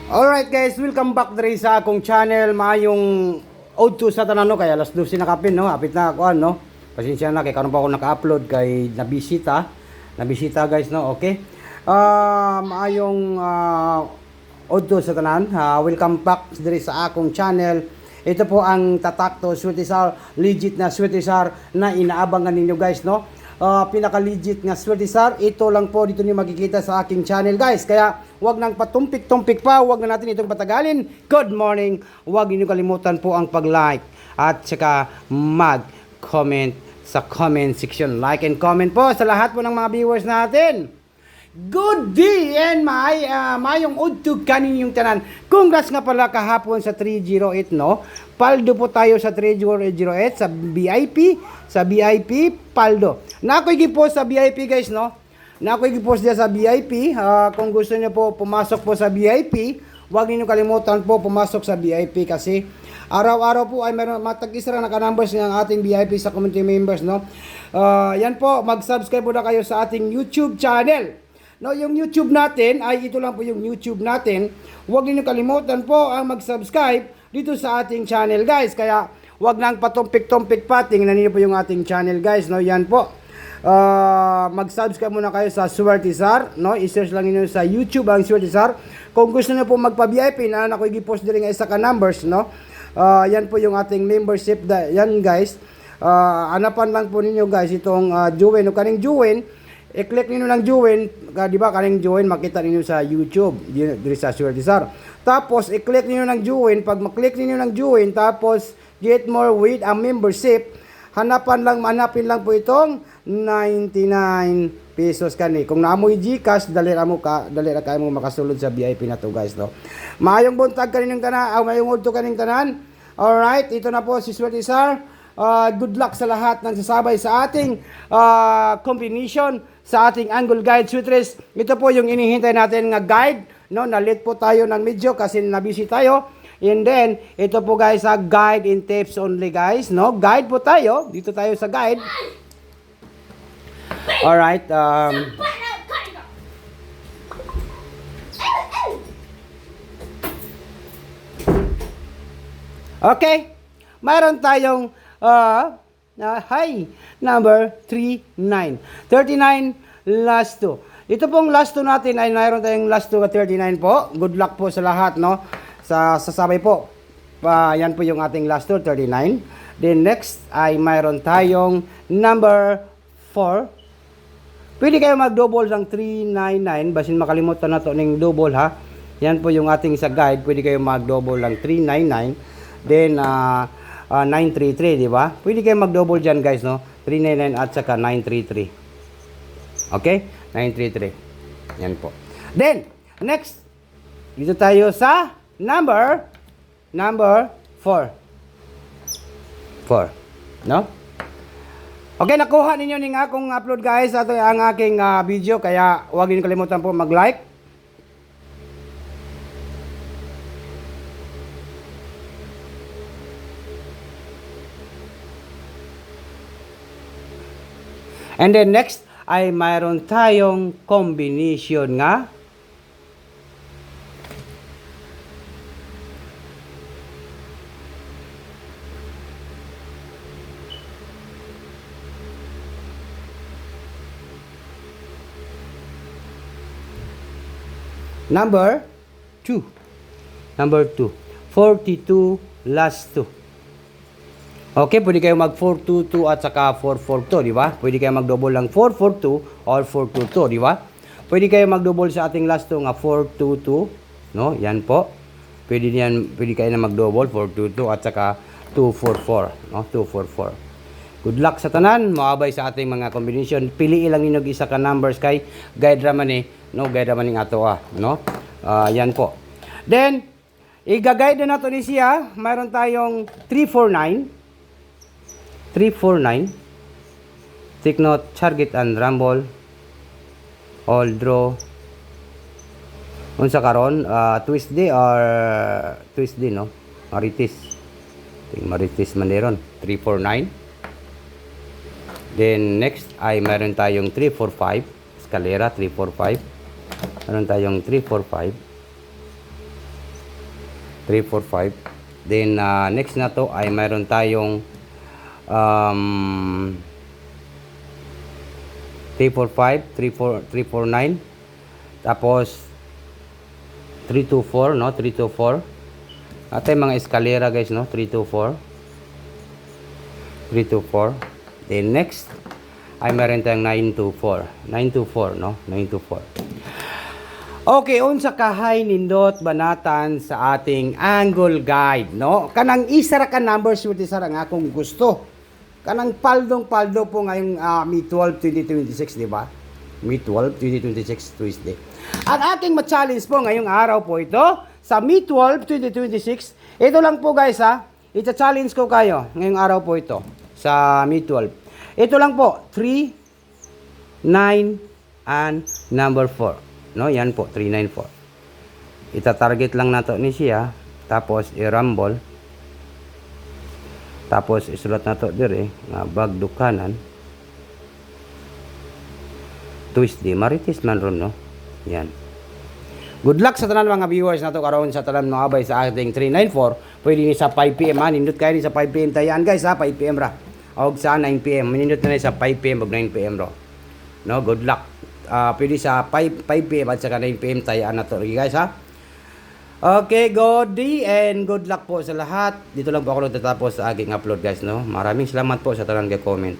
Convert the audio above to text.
Alright guys, welcome back diri sa akong channel. Maayong auto sa tanan no, kaya alas 12 na kapin no, hapit na ako no. Pasensya na kay karon pa ako naka-upload kay nabisita guys no, okay. Maayong auto sa tanan. Welcome back diri sa akong channel. Ito po ang Tatak to Sweatisar, legit na Sweatisar na inaabangan ninyo guys no. Pinaka-legit nga Sweatisar, ito lang po dito niyo makikita sa aking channel guys. Kaya wag nang patumpik-tumpik pa, wag na natin itong patagalin. Good morning. Wag niyo kalimutan po ang pag-like at saka mag-comment sa comment section. Like and comment po sa lahat po ng mga viewers natin. Good day and mayong udtog kaninyong tanan. Congrats nga pala kahapon sa 308 no. Paldo po tayo sa 308 sa VIP paldo. Nakoy gipost sa VIP guys no. Nakoy gipost dia sa VIP. Kung gusto niyo po pumasok po sa VIP, huwag niyo kalimutan po pumasok sa VIP kasi araw-araw po ay meron matag-isa na naka-numbers ng ating VIP sa community members no. Yan po, mag-subscribe po na kayo sa ating YouTube channel. No, yung YouTube natin ay ito lang po yung YouTube natin. Huwag niyo kalimutan po ang mag-subscribe dito sa ating channel guys. Kaya huwag nang patumpik-tumpik pa. Tingnan niyo po yung ating channel guys. No, yan po. Mag-subscribe muna kayo sa Sweatisar. No, i-search lang niyo sa YouTube ang Sweatisar. Kung gusto niyo po magpa-VIP na ako i-post din nga isa ka numbers, no. Yan po yung ating membership. Yan guys. Hanapan lang po ninyo guys itong join o kaning join. I-click niyo lang join, di ba? Kaning join makita niyo sa YouTube, diri sa Sweatisar. Tapos i-click niyo lang join, pag ma-click niyo lang join, tapos get more with a membership, hanapin lang po itong 99 pesos kani. Kung naamoy GCash, dali ra kayo mo makasulod sa VIP na to guys, no. Maayong buntag kaninyong tanan, maayong udto kaning tanan. Alright, ito na po si Sweatisar. Good luck sa lahat ng sasabay sa ating combination sa ating angle guide sweaters. Ito po yung inihintay natin nga guide, no? Na-late po tayo ng medyo kasi nabisi tayo. And then, ito po guys, guide in tips only guys, no? Guide po tayo. Dito tayo sa guide. Alright. Okay. Mayroon tayong number 39. 39 last 2. Ito pong last 2 natin ay mayroon tayong last 2 at 39 po. Good luck po sa lahat, no? Sa sasabay po. Yan po yung ating last 2, 39. Then next ay mayroon tayong number 4. Pwede kayo mag-double ng 399 basin makalimutan na to ng double ha. Yan po yung ating sa guide. Pwede kayo mag-double ng 399. Then 933, di ba? Pwede kayo mag-double dyan guys, no? 399 at saka 933. Okay? 933. Yan po. Then, next, dito tayo sa number 4. 4. No? Okay, nakuha ninyo ning akong upload guys at ang aking video. Kaya huwag niyo kalimutan po mag-like. And then next ay mayroon tayong combination nga number 2. Number 2. 42 last 2. Okay, pwede kayo mag 422 at saka 442, di ba? Pwede kayo mag-double lang 442 or 422, di ba? Pwede kayo mag-double sa ating last 2 nga 422, no? Yan po. Pwede kayo na mag-double 422 at saka 244, no? 244. Good luck sa tanan, maabay sa ating mga combination. Piliin lang ninyo isa ka numbers kay guide raman no? Guide raman ning ato no? Yan po. Then i-guide na nato ni siya. Mayroon tayong 349. Take note, target and rumble, all draw. Unsa karon? Twist day or twist day, no? Maritis. Maritis maneron. 349. Then next ay meron tayong 345. Escalera 345. Meron tayong 345. 345. Then next na to ay mayroon tayong 345, 349, tapos 324, no? 324. At yung mga eskalera guys, no? 324. 324. Then next ay meron tayong 924. 924, no? 924. Okay, unsa kahay nindot banatan sa ating angle guide, no? Kanang isa ra ka numbers with isa ra nga akong gusto. Kanang paldong-paldo po ngayong May 12, 2026, di ba? May 12, 2026, Tuesday. Ang aking ma-challenge po ngayong araw po ito, sa May 12, 2026, ito lang po guys ha, ita-challenge ko kayo ngayong araw po ito, sa May 12. Ito lang po, 3, 9, and number 4. No, yan po, 394. Ita-target lang nato ni siya, tapos i-rumble. Tapos isulat nato dire nga bagdukanan. Tuesday, marites man ron, no? Yan. Good luck sa tanan mga viewers nato karon sa tanan mga abay sa ating 394. Pwede ni sa 5 PM ha, nindot kayo ni sa 5 PM tayaan guys ha, 5 PM ra. Og sa 9 PM, nindot na sa 5 PM ug 9 PM ro. No, good luck. Pwede sa 5 PM at saka 9 PM tayaan nato guys ha. Okay, good day and good luck po sa lahat. Dito lang po ako tatapos sa aking upload guys, no. Maraming salamat po sa tanang comment.